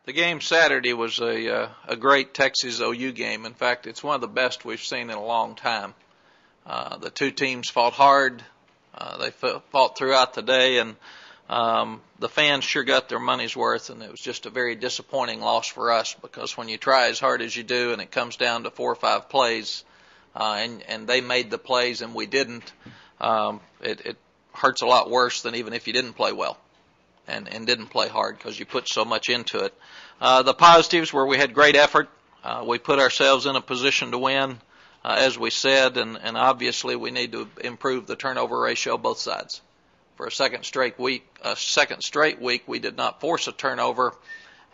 The game Saturday was a great Texas OU game. In fact, it's one of the best we've seen in a long time. The two teams fought hard. They fought throughout the day, and the fans sure got their money's worth, and it was just a very disappointing loss for us because when you try as hard as you do and it comes down to 4 or 5 plays, and they made the plays and we didn't, it hurts a lot worse than even if you didn't play well and didn't play hard because you put so much into it. The positives were we had great effort. We put ourselves in a position to win, as we said, and obviously we need to improve the turnover ratio both sides. For a second straight week, we did not force a turnover,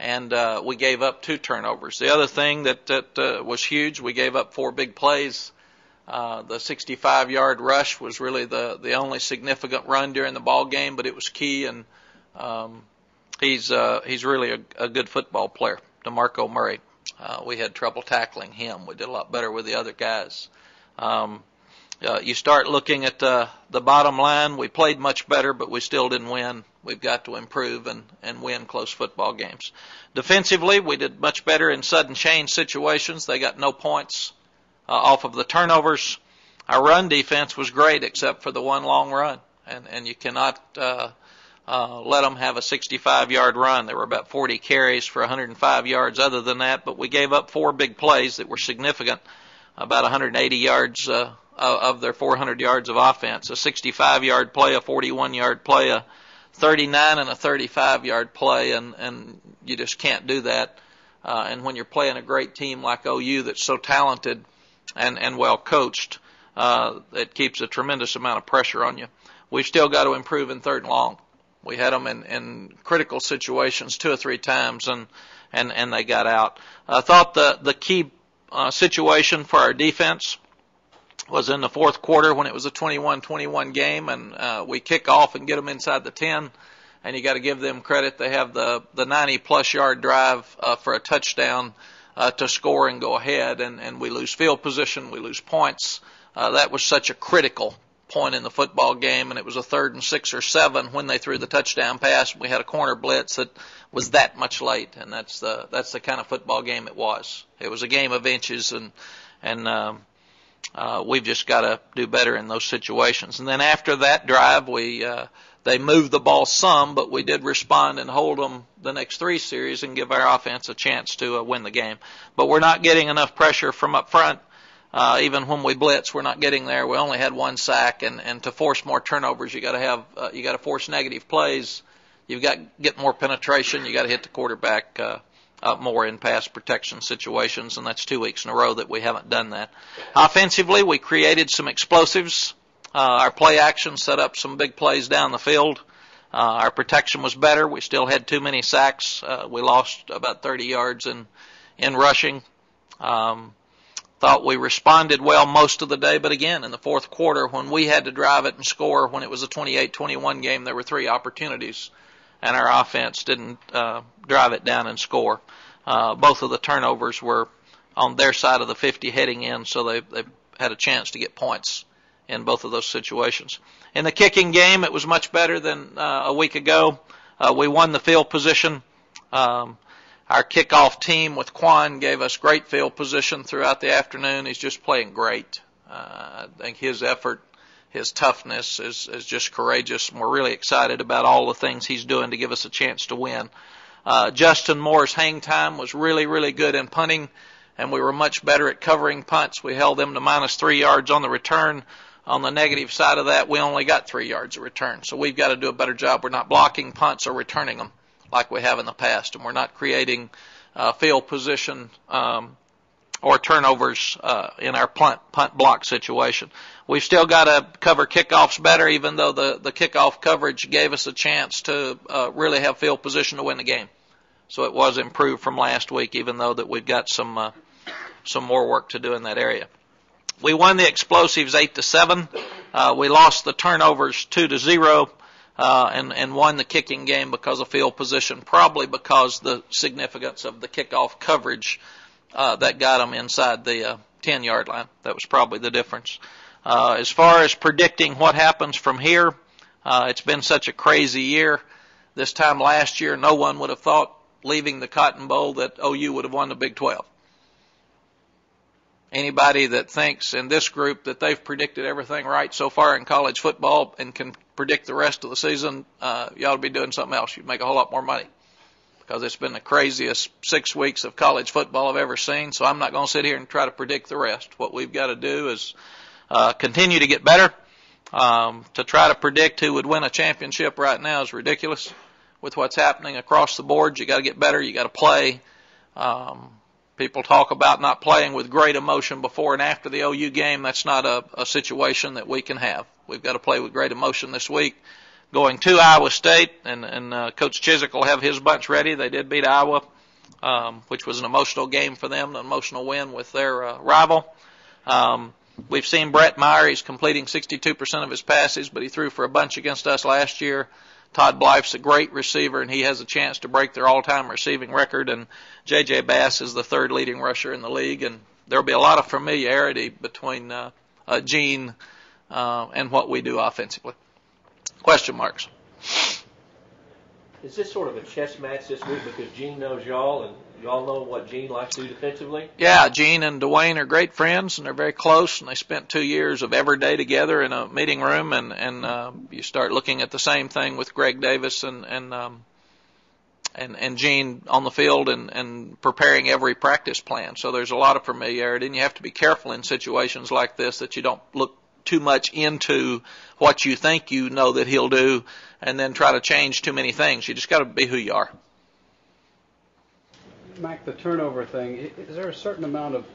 and we gave up 2 turnovers. The other thing that was huge, we gave up 4 big plays. The 65-yard rush was really the only significant run during the ball game, but it was key, and he's really a good football player, DeMarco Murray. We had trouble tackling him. We did a lot better with the other guys. You start looking at the bottom line. We played much better, but we still didn't win. We've got to improve and win close football games. Defensively, we did much better in sudden change situations. They got no points off of the turnovers. Our run defense was great except for the one long run, and you cannot let them have a 65-yard run. There were about 40 carries for 105 yards other than that, but we gave up 4 big plays that were significant, about 180 yards of their 400 yards of offense, a 65-yard play, a 41-yard play, a 39 and a 35-yard play, and you just can't do that. And when you're playing a great team like OU that's so talented and well coached, it keeps a tremendous amount of pressure on you. We've still got to improve in 3rd and long. We had them in critical situations 2 or 3 times, and they got out. I thought the key situation for our defense was in the 4th quarter when it was a 21-21 game, and we kick off and get them inside the 10, and you got to give them credit. They have the 90-plus yard drive for a touchdown to score and go ahead, and we lose field position, we lose points. That was such a critical point in the football game, and it was a 3rd and 6 or 7 when they threw the touchdown pass. We had a corner blitz that was that much late, and that's the kind of football game it was. It was a game of inches, and we've just got to do better in those situations. And then after that drive, they moved the ball some, but we did respond and hold them the next 3 series and give our offense a chance to win the game. But we're not getting enough pressure from up front. Even when we blitz, we're not getting there. We only had 1 sack, and to force more turnovers, you got to force negative plays. You've got to get more penetration. You got to hit the quarterback more in pass protection situations, and that's 2 weeks in a row that we haven't done that. Offensively, we created some explosives. Our play action set up some big plays down the field. Our protection was better. We still had too many sacks. We lost about 30 yards in rushing. Thought we responded well most of the day, but again, in the 4th quarter, when we had to drive it and score, when it was a 28-21 game, there were 3 opportunities, and our offense didn't drive it down and score. Both of the turnovers were on their side of the 50 heading in, so they had a chance to get points in both of those situations. In the kicking game, it was much better than a week ago. We won the field position. Our kickoff team with Quan gave us great field position throughout the afternoon. He's just playing great. I think his effort, his toughness is just courageous, and we're really excited about all the things he's doing to give us a chance to win. Justin Moore's hang time was really, really good in punting, and we were much better at covering punts. We held them to -3 yards on the return. On the negative side of that, we only got 3 yards of return. So we've got to do a better job. We're not blocking punts or returning them like we have in the past, and we're not creating field position or turnovers in our punt block situation. We've still got to cover kickoffs better, even though the kickoff coverage gave us a chance to really have field position to win the game. So it was improved from last week, even though that we've got some more work to do in that area. We won the explosives 8-7. We lost the turnovers 2-0. And won the kicking game because of field position, probably because the significance of the kickoff coverage that got them inside the 10-yard line. That was probably the difference. As far as predicting what happens from here, it's been such a crazy year. This time last year, no one would have thought leaving the Cotton Bowl that OU would have won the Big 12. Anybody that thinks in this group that they've predicted everything right so far in college football and can predict the rest of the season, you ought to be doing something else. You'd make a whole lot more money, because it's been the craziest 6 weeks of college football I've ever seen. So I'm not going to sit here and try to predict the rest. What we've got to do is continue to get better. To try to predict who would win a championship right now is ridiculous. With what's happening across the board, you got to get better. You got to play. People talk about not playing with great emotion before and after the OU game. That's not a situation that we can have. We've got to play with great emotion this week. Going to Iowa State, and Coach Chiswick will have his bunch ready. They did beat Iowa, which was an emotional game for them, an emotional win with their rival. We've seen Brett Meyer. He's completing 62% of his passes, but he threw for a bunch against us last year. Todd Blythe's a great receiver, and he has a chance to break their all-time receiving record. And J.J. Bass is the third leading rusher in the league. And there will be a lot of familiarity between Gene and what we do offensively. Question marks. Is this sort of a chess match this week because Gene knows y'all and y'all know what Gene likes to do defensively? Yeah, Gene and Dwayne are great friends, and they're very close, and they spent 2 years of every day together in a meeting room, and you start looking at the same thing with Greg Davis and Gene on the field and preparing every practice plan. So there's a lot of familiarity, and you have to be careful in situations like this that you don't look too much into what you think you know that he'll do and then try to change too many things. You just got to be who you are. Mack, the turnover thing, is there a certain amount of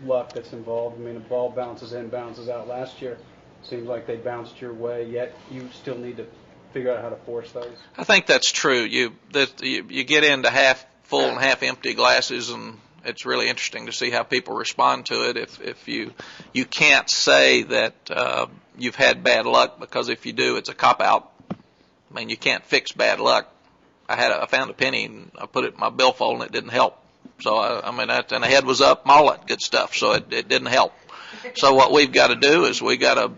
luck that's involved? I mean, a ball bounces in, bounces out. Last year, seems like they bounced your way, yet you still need to figure out how to force those. I think that's true. You get into half full and half empty glasses, and it's really interesting to see how people respond to it. If you can't say that you've had bad luck, because if you do, it's a cop-out. I mean, you can't fix bad luck. I found a penny and I put it in my billfold and it didn't help. So and the head was up, and all that good stuff. So it didn't help. So what we've got to do is we got to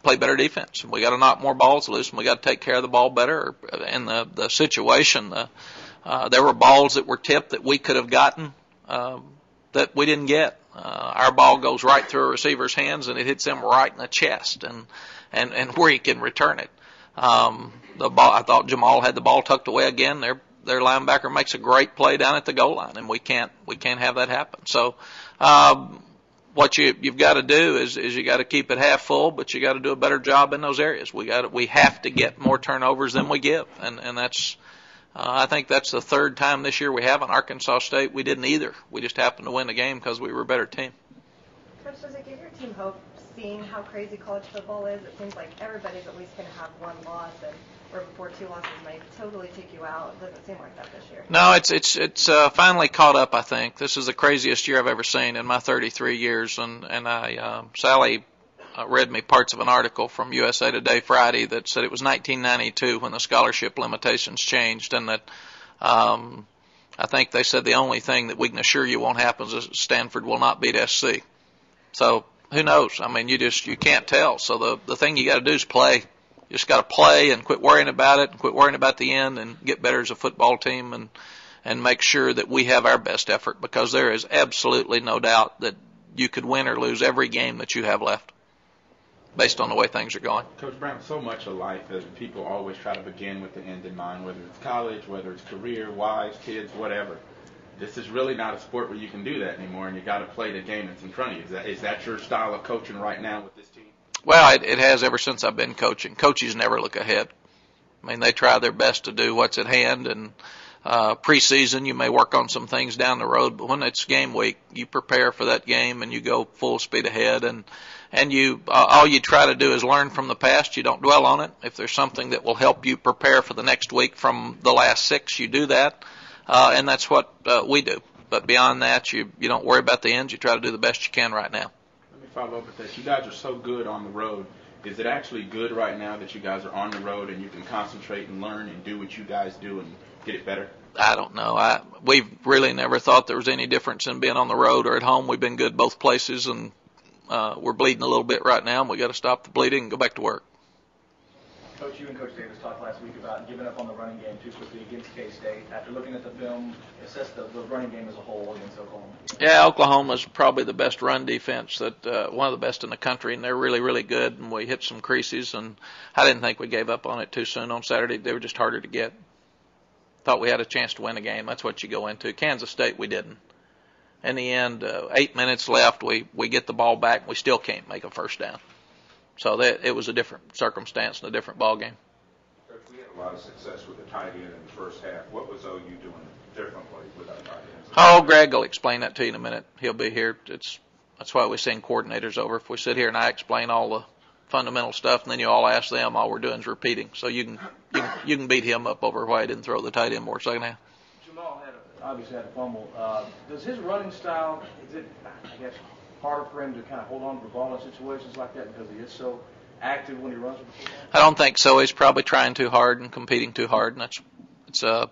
play better defense, and we got to knock more balls loose, and we got to take care of the ball better. In the situation, there were balls that were tipped that we could have gotten that we didn't get. Our ball goes right through a receiver's hands and it hits him right in the chest, and where he can return it. The ball, I thought Jamal had the ball tucked away again. Their linebacker makes a great play down at the goal line, and we can't have that happen. So what you've got to do is you got to keep it half full, but you got to do a better job in those areas. We have to get more turnovers than we give, and that's I think that's the third time this year we haven't. Arkansas State, we didn't either. We just happened to win the game because we were a better team. Coach, does it give your team hope seeing how crazy college football is? It seems like everybody's at least going to have one loss, and or before 2 losses might totally take you out. It doesn't seem like that this year. No, it's finally caught up, I think. This is the craziest year I've ever seen in my 33 years, and Sally read me parts of an article from USA Today Friday that said it was 1992 when the scholarship limitations changed, and that I think they said the only thing that we can assure you won't happen is Stanford will not beat SC. So who knows? I mean, you can't tell. So the thing you got to do is play. You just got to play and quit worrying about it and quit worrying about the end and get better as a football team and make sure that we have our best effort, because there is absolutely no doubt that you could win or lose every game that you have left based on the way things are going. Coach Brown, so much of life is people always try to begin with the end in mind, whether it's college, whether it's career, wives, kids, whatever. This is really not a sport where you can do that anymore, and you got to play the game that's in front of you. Is that your style of coaching right now with this team? Well, it has ever since I've been coaching. Coaches never look ahead. I mean, they try their best to do what's at hand, and preseason you may work on some things down the road, but when it's game week, you prepare for that game and you go full speed ahead, and you all you try to do is learn from the past. You don't dwell on it. If there's something that will help you prepare for the next week from the last 6, you do that, and that's what we do. But beyond that, you don't worry about the ends. You try to do the best you can right now. Let me follow up with that. You guys are so good on the road. Is it actually good right now that you guys are on the road and you can concentrate and learn and do what you guys do and get it better? I don't know. We've really never thought there was any difference in being on the road or at home. We've been good both places, and we're bleeding a little bit right now, and we got to stop the bleeding and go back to work. Coach, you and Coach Davis talked last week about giving up on the running game too quickly against K-State. After looking at the film, assess the running game as a whole against Oklahoma. Yeah, Oklahoma's probably the best run defense, one of the best in the country, and they're really, really good, and we hit some creases, and I didn't think we gave up on it too soon on Saturday. They were just harder to get. Thought we had a chance to win a game. That's what you go into. Kansas State, we didn't. In the end, 8 minutes left, we get the ball back, and we still can't make a first down. So it was a different circumstance and a different ball game. Coach, we had a lot of success with the tight end in the first half. What was OU doing differently with our tight ends? Oh, Greg will explain that to you in a minute. He'll be here. That's why we send coordinators over. If we sit here and I explain all the fundamental stuff, and then you all ask them, all we're doing is repeating. So you can beat him up over why he didn't throw the tight end more second half. Jamal obviously had a fumble. Does his running style, is it, I guess, harder for him to kind of hold on to the ball in situations like that because he is so active when he runs with the football? I don't think so. He's probably trying too hard and competing too hard, and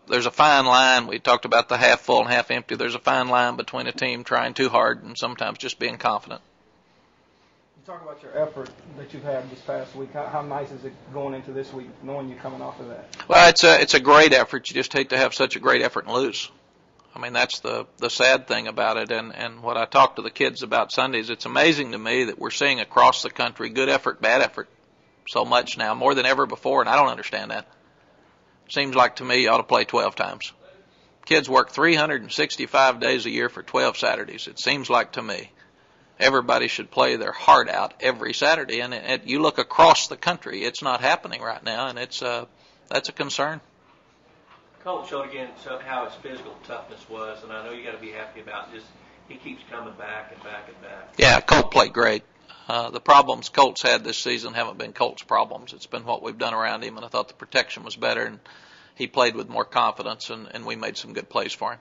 there's a fine line. We talked about the half full and half empty. There's a fine line between a team trying too hard and sometimes just being confident. You talk about your effort that you've had this past week. How nice is it going into this week, knowing you're coming off of that? Well, it's a great effort. You just hate to have such a great effort and lose. I mean, that's the sad thing about it. And what I talk to the kids about Sundays, it's amazing to me that we're seeing across the country good effort, bad effort so much now, more than ever before, and I don't understand that. Seems like to me you ought to play 12 times. Kids work 365 days a year for 12 Saturdays. It seems like to me everybody should play their heart out every Saturday. And you look across the country, it's not happening right now, and that's a concern. Colt showed again how his physical toughness was, and I know you got to be happy about just he keeps coming back and back and back. Yeah, Colt played great. The problems Colt's had this season haven't been Colt's problems. It's been what we've done around him, and I thought the protection was better, and he played with more confidence, and we made some good plays for him.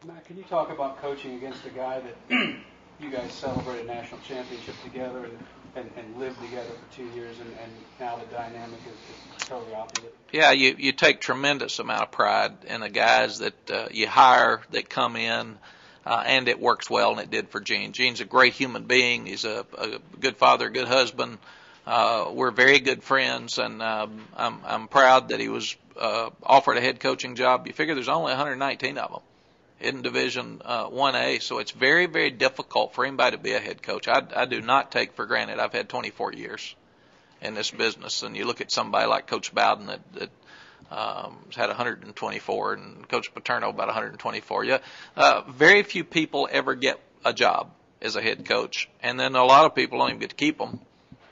Matt, can you talk about coaching against a guy that you guys celebrated a national championship together and lived together for 2 years, and now the dynamic is totally opposite? Yeah, you take tremendous amount of pride in the guys that you hire that come in, and it works well, and it did for Gene. Gene's a great human being. He's a good father, a good husband. We're very good friends, and I'm proud that he was offered a head coaching job. You figure there's only 119 of them in Division 1A, so it's very, very difficult for anybody to be a head coach. I do not take for granted. I've had 24 years in this business, and you look at somebody like Coach Bowden that has had 124, and Coach Paterno about 124. Yeah, very few people ever get a job as a head coach, and then a lot of people don't even get to keep them,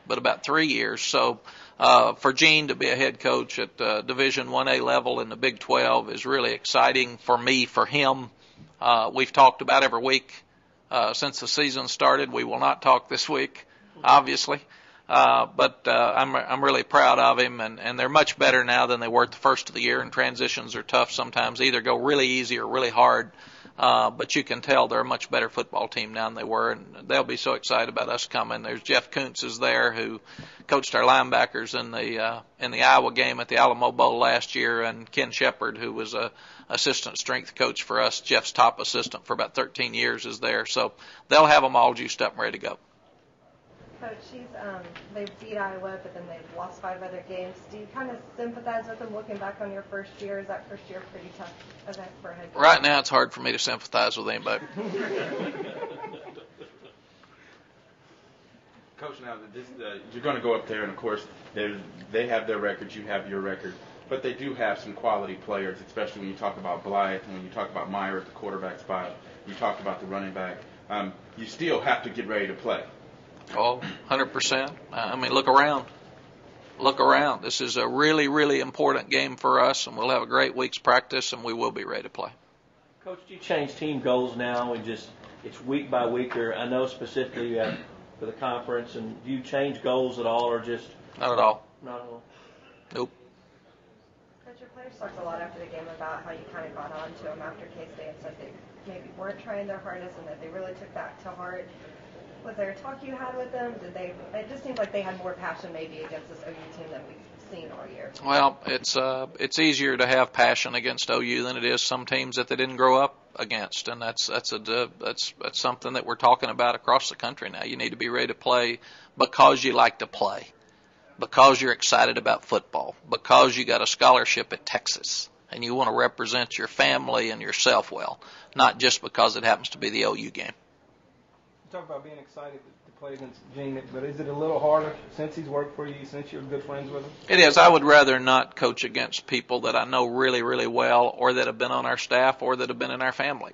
but about 3 years. So for Gene to be a head coach at Division 1A level in the Big 12 is really exciting for me, for him. We've talked about every week since the season started. We will not talk this week, obviously. But I'm really proud of him, and they're much better now than they were at the first of the year, and transitions are tough sometimes. They either go really easy or really hard, but you can tell they're a much better football team now than they were, and they'll be so excited about us coming. There's Jeff Kuntz is there, who coached our linebackers in the Iowa game at the Alamo Bowl last year, and Ken Shepard, who was a assistant strength coach for us, Jeff's top assistant for about 13 years, is there. So they'll have them all juiced up and ready to go. Coach, they beat Iowa, but then they've lost 5 other games. Do you kind of sympathize with them looking back on your first year? Is that first year a pretty tough event for a head coach? Right now, it's hard for me to sympathize with anybody. Coach, now you're going to go up there, and of course, they have their records, you have your record, but they do have some quality players, especially when you talk about Blythe, and when you talk about Meyer at the quarterback spot, you talk about the running back. You still have to get ready to play. Oh, 100%. I mean, look around. Look around. This is a really, really important game for us, and we'll have a great week's practice, and we will be ready to play. Coach, do you change team goals now and just it's week by week, or I know specifically for the conference, and do you change goals at all, or just? Not at all. Not at all. Nope. Coach, your players talked a lot after the game about how you kind of got on to them after K-State and said they maybe weren't trying their hardest and that they really took that to heart. Was there a talk you had with them? It just seems like they had more passion maybe against this OU team than we've seen all year. Well, it's easier to have passion against OU than it is some teams that they didn't grow up against, and that's something that we're talking about across the country now. You need to be ready to play because you like to play, because you're excited about football, because you got a scholarship at Texas, and you want to represent your family and yourself well, not just because it happens to be the OU game. You talk about being excited to play against Gene, but is it a little harder since he's worked for you, since you're good friends with him? It is. I would rather not coach against people that I know really, really well, or that have been on our staff, or that have been in our family.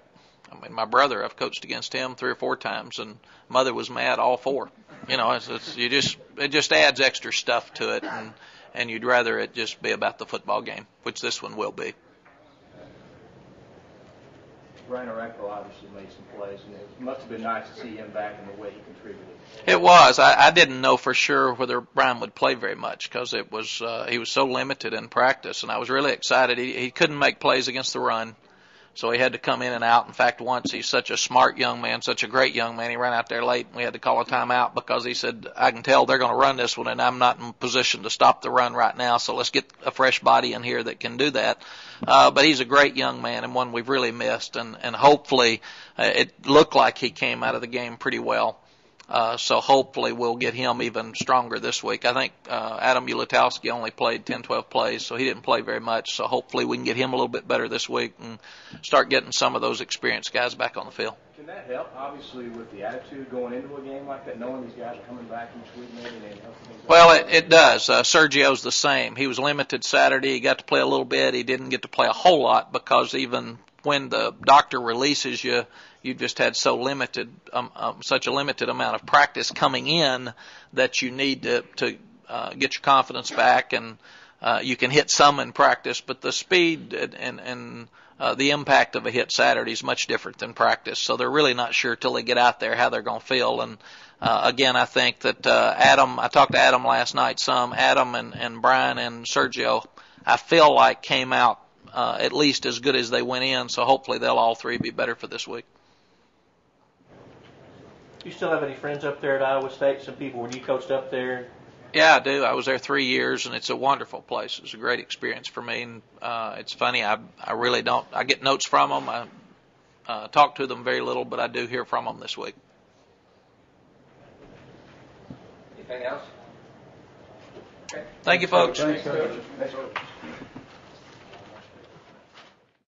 I mean, my brother, I've coached against him 3 or 4 times, and mother was mad all 4. You know, it just adds extra stuff to it, and you'd rather it just be about the football game, which this one will be. Rainer Eckel obviously made some plays, and it must have been nice to see him back in the way he contributed. It was. I didn't know for sure whether Brian would play very much because it was he was so limited in practice, and I was really excited. He couldn't make plays against the run, so he had to come in and out. In fact, once he's such a smart young man, such a great young man, he ran out there late, and we had to call a timeout because he said, I can tell they're going to run this one, and I'm not in position to stop the run right now, so let's get a fresh body in here that can do that. But he's a great young man and one we've really missed, and hopefully it looked like he came out of the game pretty well. So hopefully we'll get him even stronger this week. I think Adam Ulatowski only played 10, 12 plays, so he didn't play very much. So hopefully we can get him a little bit better this week and start getting some of those experienced guys back on the field. Can that help, obviously, with the attitude going into a game like that, knowing these guys are coming back each week maybe and helping things out? Well, it does. Sergio's the same. He was limited Saturday. He got to play a little bit. He didn't get to play a whole lot because even when the doctor releases you, you just had so limited, such a limited amount of practice coming in that you need to get your confidence back, and you can hit some in practice, but the speed and the impact of a hit Saturday is much different than practice. So they're really not sure till they get out there how they're going to feel. And again, I think that I talked to Adam last night some. Adam and Brian and Sergio, I feel like came out at least as good as they went in. So hopefully they'll all 3 be better for this week. You still have any friends up there at Iowa State? Some people when you coached up there? Yeah, I do. I was there 3 years, and it's a wonderful place. It's a great experience for me. And it's funny, I really don't. I get notes from them. I talk to them very little, but I do hear from them this week. Anything else? Okay. Thank you, folks. Thanks, Coach. Thanks, Coach.